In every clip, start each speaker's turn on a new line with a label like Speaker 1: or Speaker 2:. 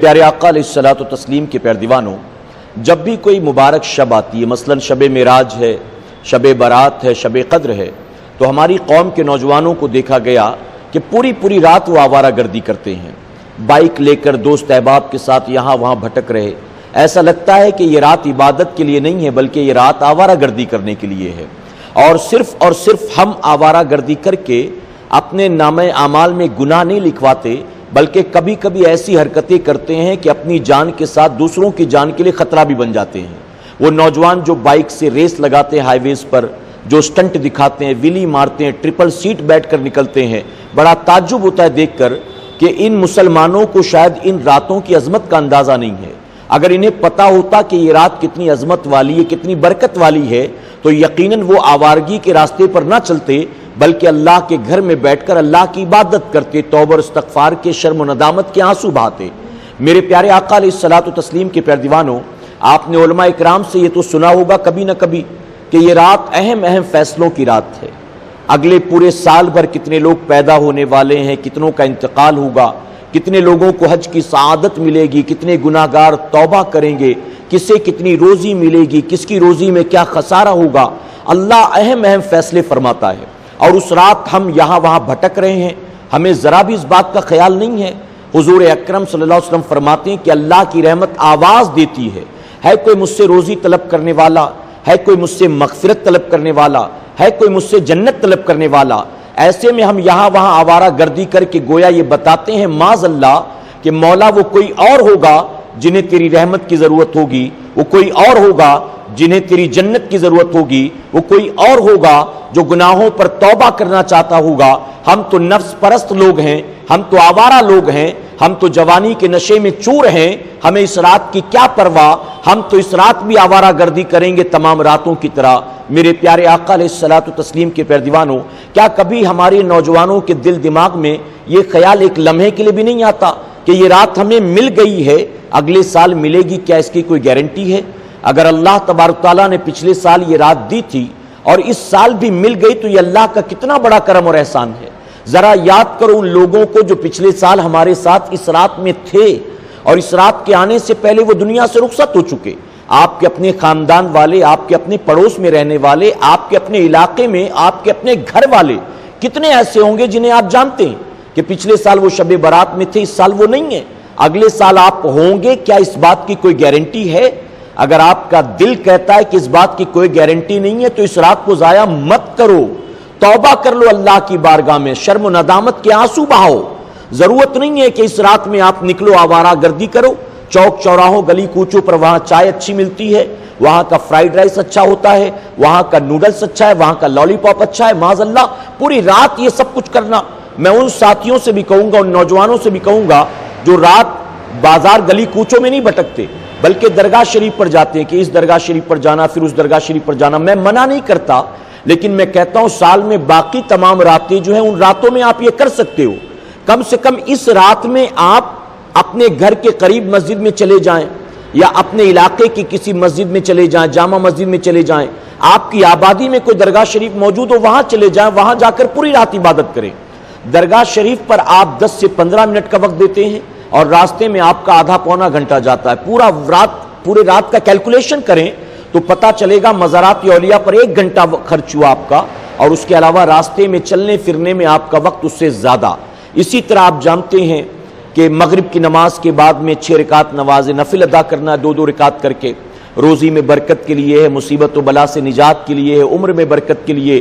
Speaker 1: پیارے آقا علیہ الصلوۃ والتسلیم کے پیردیوانوں، جب بھی کوئی مبارک شب آتی ہے، مثلا شب معراج ہے، شب برات ہے، شب قدر ہے، تو ہماری قوم کے نوجوانوں کو دیکھا گیا کہ پوری رات وہ آوارہ گردی کرتے ہیں، بائک لے کر دوست احباب کے ساتھ یہاں وہاں بھٹک رہے۔ ایسا لگتا ہے کہ یہ رات عبادت کے لیے نہیں ہے بلکہ یہ رات آوارہ گردی کرنے کے لیے ہے، اور صرف ہم آوارہ گردی کر کے اپنے نامہ اعمال میں گناہ نہیں لکھواتے، بلکہ کبھی کبھی ایسی حرکتیں کرتے ہیں کہ اپنی جان کے ساتھ دوسروں کی جان کے لیے خطرہ بھی بن جاتے ہیں۔ وہ نوجوان جو بائک سے ریس لگاتے ہیں ہائی ویز پر، جو سٹنٹ دکھاتے ہیں، ویلی مارتے ہیں، ٹرپل سیٹ بیٹھ کر نکلتے ہیں، بڑا تعجب ہوتا ہے دیکھ کر کہ ان مسلمانوں کو شاید ان راتوں کی عظمت کا اندازہ نہیں ہے۔ اگر انہیں پتہ ہوتا کہ یہ رات کتنی عظمت والی ہے، کتنی برکت والی ہے، تو یقیناً وہ آوارگی کے راستے پر نہ چلتے بلکہ اللہ کے گھر میں بیٹھ کر اللہ کی عبادت کرتے، توبہ اور استغفار کے، شرم و ندامت کے آنسو بہاتے۔ میرے پیارے آقا علیہ الصلوۃ والتسلیم کے پیردیوانوں، آپ نے علماء اکرام سے یہ تو سنا ہوگا کبھی نہ کبھی کہ یہ رات اہم فیصلوں کی رات ہے۔ اگلے پورے سال بھر کتنے لوگ پیدا ہونے والے ہیں، کتنوں کا انتقال ہوگا، کتنے لوگوں کو حج کی سعادت ملے گی، کتنے گناہگار توبہ کریں گے، کسے کتنی روزی ملے گی، کس کی روزی میں کیا خسارہ ہوگا، اللہ اہم فیصلے فرماتا ہے۔ اور اس رات ہم یہاں وہاں بھٹک رہے ہیں، ہمیں ذرا بھی اس بات کا خیال نہیں ہے۔ حضور اکرم صلی اللہ علیہ وسلم فرماتے ہیں کہ اللہ کی رحمت آواز دیتی ہے کوئی مجھ سے روزی طلب کرنے والا، ہے کوئی مجھ سے مغفرت طلب کرنے والا، ہے کوئی مجھ سے جنت طلب کرنے والا۔ ایسے میں ہم یہاں وہاں آوارہ گردی کر کے گویا یہ بتاتے ہیں معاذ اللہ کہ مولا وہ کوئی اور ہوگا جنہیں تیری رحمت کی ضرورت ہوگی، وہ کوئی اور ہوگا جنہیں تیری جنت کی ضرورت ہوگی، وہ کوئی اور ہوگا جو گناہوں پر توبہ کرنا چاہتا ہوگا۔ ہم تو نفس پرست لوگ ہیں، ہم تو آوارہ لوگ ہیں، ہم تو جوانی کے نشے میں چور ہیں، ہمیں اس رات کی کیا پرواہ، ہم تو اس رات بھی آوارہ گردی کریں گے تمام راتوں کی طرح۔ میرے پیارے آقا علیہ الصلوۃ والتسلیم کے پیردیوانوں، کیا کبھی ہمارے نوجوانوں کے دل دماغ میں یہ خیال ایک لمحے کے لیے بھی نہیں آتا کہ یہ رات ہمیں مل گئی ہے، اگلے سال ملے گی، کیا اس کی کوئی گارنٹی ہے؟ اگر اللہ تبارک تعالیٰ نے پچھلے سال یہ رات دی تھی اور اس سال بھی مل گئی تو یہ اللہ کا کتنا بڑا کرم اور احسان ہے۔ ذرا یاد کرو ان لوگوں کو جو پچھلے سال ہمارے ساتھ اس رات میں تھے اور اس رات کے آنے سے پہلے وہ دنیا سے رخصت ہو چکے۔ آپ کے اپنے خاندان والے، آپ کے اپنے پڑوس میں رہنے والے، آپ کے اپنے علاقے میں، آپ کے اپنے گھر والے کتنے ایسے ہوں گے جنہیں آپ جانتے ہیں کہ پچھلے سال وہ شب برات میں تھے، اس سال وہ نہیں ہے، اگلے سال آپ ہوں گے، کیا اس بات کی کوئی گارنٹی ہے؟ اگر آپ کا دل کہتا ہے کہ اس بات کی کوئی گارنٹی نہیں ہے تو اس رات کو ضائع مت کرو، توبہ کر لو اللہ کی بارگاہ میں، شرم و ندامت کے آنسو بہاؤ۔ ضرورت نہیں ہے کہ اس رات میں آپ نکلو آوارہ گردی کرو، چوک چوراہوں گلی کوچوں پر وہاں چائے اچھی ملتی ہے، وہاں کا فرائیڈ رائس اچھا ہوتا ہے، وہاں کا نوڈلز اچھا ہے، وہاں کا لالی پاپ اچھا ہے، معاذ اللہ پوری رات یہ سب کچھ کرنا۔ میں ان ساتھیوں سے بھی کہوں گا، ان نوجوانوں سے بھی کہوں گا جو رات بازار گلی کوچوں میں نہیں بھٹکتے بلکہ درگاہ شریف پر جاتے ہیں کہ اس درگاہ شریف پر جانا، پھر اس درگاہ شریف پر جانا۔ میں منع نہیں کرتا، لیکن میں کہتا ہوں سال میں باقی تمام راتیں جو ہیں ان راتوں میں آپ یہ کر سکتے ہو۔ کم سے کم اس رات میں آپ اپنے گھر کے قریب مسجد میں چلے جائیں یا اپنے علاقے کی کسی مسجد میں چلے جائیں، جامع مسجد میں چلے جائیں، آپ کی آبادی میں کوئی درگاہ شریف موجود ہو وہاں چلے جائیں، وہاں جا کر پوری رات عبادت کریں۔ درگاہ شریف پر آپ 10 سے 15 منٹ کا وقت دیتے ہیں اور راستے میں آپ کا آدھا پونا گھنٹہ جاتا ہے، پورے رات کا کیلکولیشن کریں تو پتہ چلے گا مزارات اولیاء پر 1 گھنٹہ خرچ ہوا آپ کا، اور اس کے علاوہ راستے میں چلنے پھرنے میں آپ کا وقت اس سے زیادہ۔ اسی طرح آپ جانتے ہیں کہ مغرب کی نماز کے بعد میں 6 رکعت نماز نفل ادا کرنا ہے، 2 رکعت کر کے، روزی میں برکت کے لیے ہے، مصیبت و بلا سے نجات کے لیے ہے، عمر میں برکت کے لیے،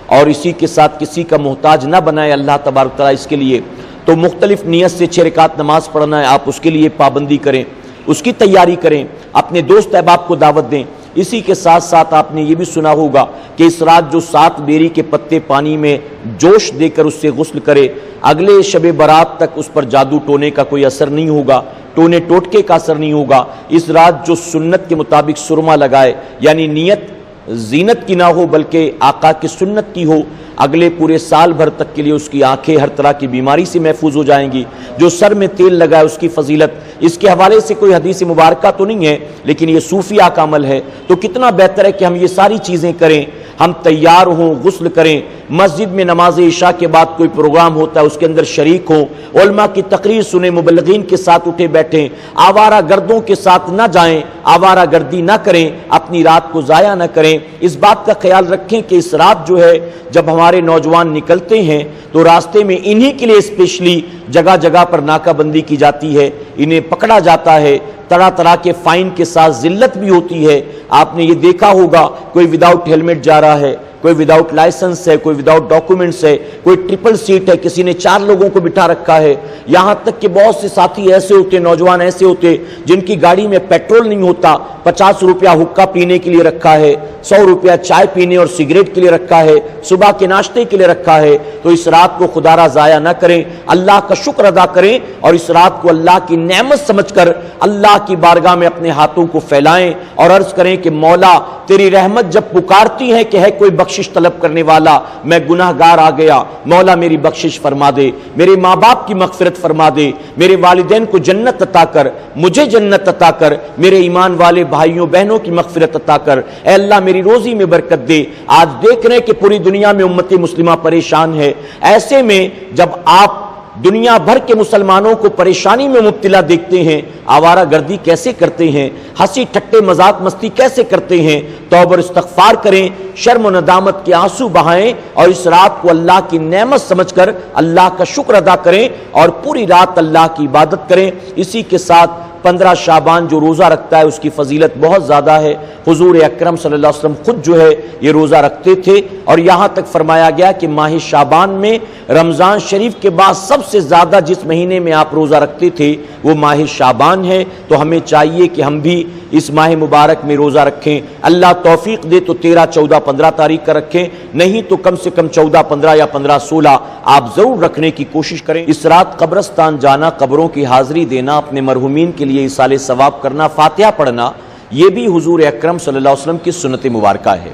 Speaker 1: اور اسی کے ساتھ کسی کا محتاج نہ بنائے اللہ تبارک تعالیٰ، اس کے لیے تو مختلف نیت سے 6 رکعت نماز پڑھنا ہے، آپ اس کے لیے پابندی کریں، اس کی تیاری کریں، اپنے دوست احباب کو دعوت دیں۔ اسی کے ساتھ ساتھ آپ نے یہ بھی سنا ہوگا کہ اس رات جو 7 بیری کے پتے پانی میں جوش دے کر اس سے غسل کرے، اگلے شب برات تک اس پر جادو ٹونے کا کوئی اثر نہیں ہوگا، ٹونے ٹوٹکے کا اثر نہیں ہوگا۔ اس رات جو سنت کے مطابق سرما لگائے، یعنی نیت زینت کی نہ ہو بلکہ آقا کی سنت کی ہو، اگلے پورے سال بھر تک کے لیے اس کی آنکھیں ہر طرح کی بیماری سے محفوظ ہو جائیں گی۔ جو سر میں تیل لگائے اس کی فضیلت، اس کے حوالے سے کوئی حدیث مبارکہ تو نہیں ہے لیکن یہ صوفیہ کا عمل ہے، تو کتنا بہتر ہے کہ ہم یہ ساری چیزیں کریں۔ ہم تیار ہوں، غسل کریں، مسجد میں نماز عشاء کے بعد کوئی پروگرام ہوتا ہے اس کے اندر شریک ہوں، علماء کی تقریر سنیں، مبلغین کے ساتھ اٹھے بیٹھیں، آوارہ گردوں کے ساتھ نہ جائیں، آوارہ گردی نہ کریں، اپنی رات کو ضائع نہ کریں۔ اس بات کا خیال رکھیں کہ اس رات جو ہے جب ہمارے نوجوان نکلتے ہیں تو راستے میں انہی کے لیے اسپیشلی جگہ جگہ پر ناکہ بندی کی جاتی ہے، انہیں پکڑا جاتا ہے، طرح طرح کے فائن کے ساتھ ذلت بھی ہوتی ہے۔ آپ نے یہ دیکھا ہوگا کوئی وداؤٹ ہیلمٹ جا رہا ہے، کوئی وداؤٹ لائسنس ہے، کوئی وداؤٹ ڈاکومنٹس ہے، کوئی ٹرپل سیٹ ہے، کسی نے 4 لوگوں کو بٹھا رکھا ہے۔ یہاں تک کہ بہت سے ساتھی ایسے ہوتے، نوجوان ایسے ہوتے جن کی گاڑی میں پیٹرول نہیں ہوتا، 50 روپیہ حقہ پینے کے لیے رکھا ہے، 100 روپیہ چائے پینے اور سگریٹ کے لیے رکھا ہے، صبح کے ناشتے کے لیے رکھا ہے۔ تو اس رات کو خدا را ضائع نہ کریں، اللہ کا شکر ادا کریں اور اس رات کو اللہ کی نعمت سمجھ کر اللہ کی بارگاہ میں اپنے ہاتھوں کو پھیلائیں اور عرض کریں کہ مولا تیری رحمت جب پکارتی ہے کہ ہے کوئی بخشش طلب کرنے والا، میں گناہ گار آ گیا، مولا میری بخشش فرما دے، میرے ماں باپ کی مغفرت فرما دے، میرے والدین کو جنت عطا کر، مجھے جنت عطا کر، میرے ایمان والے بھائیوں بہنوں کی مغفرت عطا کر، اے اللہ میری روزی میں برکت دے۔ آج دیکھ رہے ہیں کہ پوری دنیا میں امت مسلمہ پریشان ہے، ایسے میں جب آپ دنیا بھر کے مسلمانوں کو پریشانی میں مبتلا دیکھتے ہیں، آوارہ گردی کیسے کرتے ہیں، ہنسی ٹھٹے مذاق مستی کیسے کرتے ہیں، توبہ اور استغفار کریں، شرم و ندامت کے آنسو بہائیں اور اس رات کو اللہ کی نعمت سمجھ کر اللہ کا شکر ادا کریں اور پوری رات اللہ کی عبادت کریں۔ اسی کے ساتھ 15 شعبان جو روزہ رکھتا ہے اس کی فضیلت بہت زیادہ ہے۔ حضور اکرم صلی اللہ علیہ وسلم خود جو ہے یہ روزہ رکھتے تھے اور یہاں تک فرمایا گیا کہ ماہ شعبان میں رمضان شریف کے بعد سب سے زیادہ جس مہینے میں آپ روزہ رکھتے تھے وہ ماہ شعبان ہے۔ تو ہمیں چاہیے کہ ہم بھی اس ماہ مبارک میں روزہ رکھیں، اللہ توفیق دے تو 13، 14، 15 تاریخ کا رکھیں، نہیں تو کم سے کم 14، 15 یا 15، 16 آپ ضرور رکھنے کی کوشش کریں۔ اس رات قبرستان جانا، قبروں کی حاضری دینا، اپنے مرحومین کے لیے ایصال ثواب کرنا، فاتحہ پڑھنا، یہ بھی حضور اکرم صلی اللہ علیہ وسلم کی سنت مبارکہ ہے۔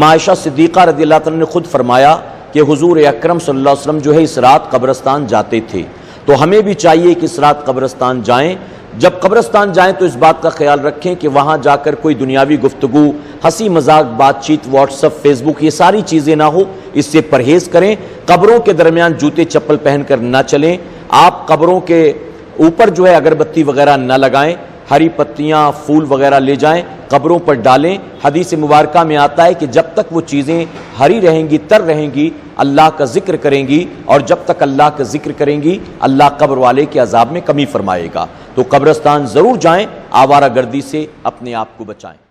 Speaker 1: عائشہ صدیقہ رضی اللہ عنہا نے خود فرمایا کہ حضور اکرم صلی اللہ علیہ وسلم جو ہے اس رات قبرستان جاتے تھے، تو ہمیں بھی چاہیے کہ اس رات قبرستان جائیں۔ جب قبرستان جائیں تو اس بات کا خیال رکھیں کہ وہاں جا کر کوئی دنیاوی گفتگو، ہنسی مذاق، بات چیت، واٹس ایپ، فیس بک، یہ ساری چیزیں نہ ہو، اس سے پرہیز کریں۔ قبروں کے درمیان جوتے چپل پہن کر نہ چلیں، آپ قبروں کے اوپر جو ہے اگربتی وغیرہ نہ لگائیں، ہری پتیاں، پھول وغیرہ لے جائیں، قبروں پر ڈالیں۔ حدیث مبارکہ میں آتا ہے کہ جب تک وہ چیزیں ہری رہیں گی، تر رہیں گی، اللہ کا ذکر کریں گی، اور جب تک اللہ کا ذکر کریں گی اللہ قبر والے کے عذاب میں کمی فرمائے گا۔ تو قبرستان ضرور جائیں، آوارہ گردی سے اپنے آپ کو بچائیں۔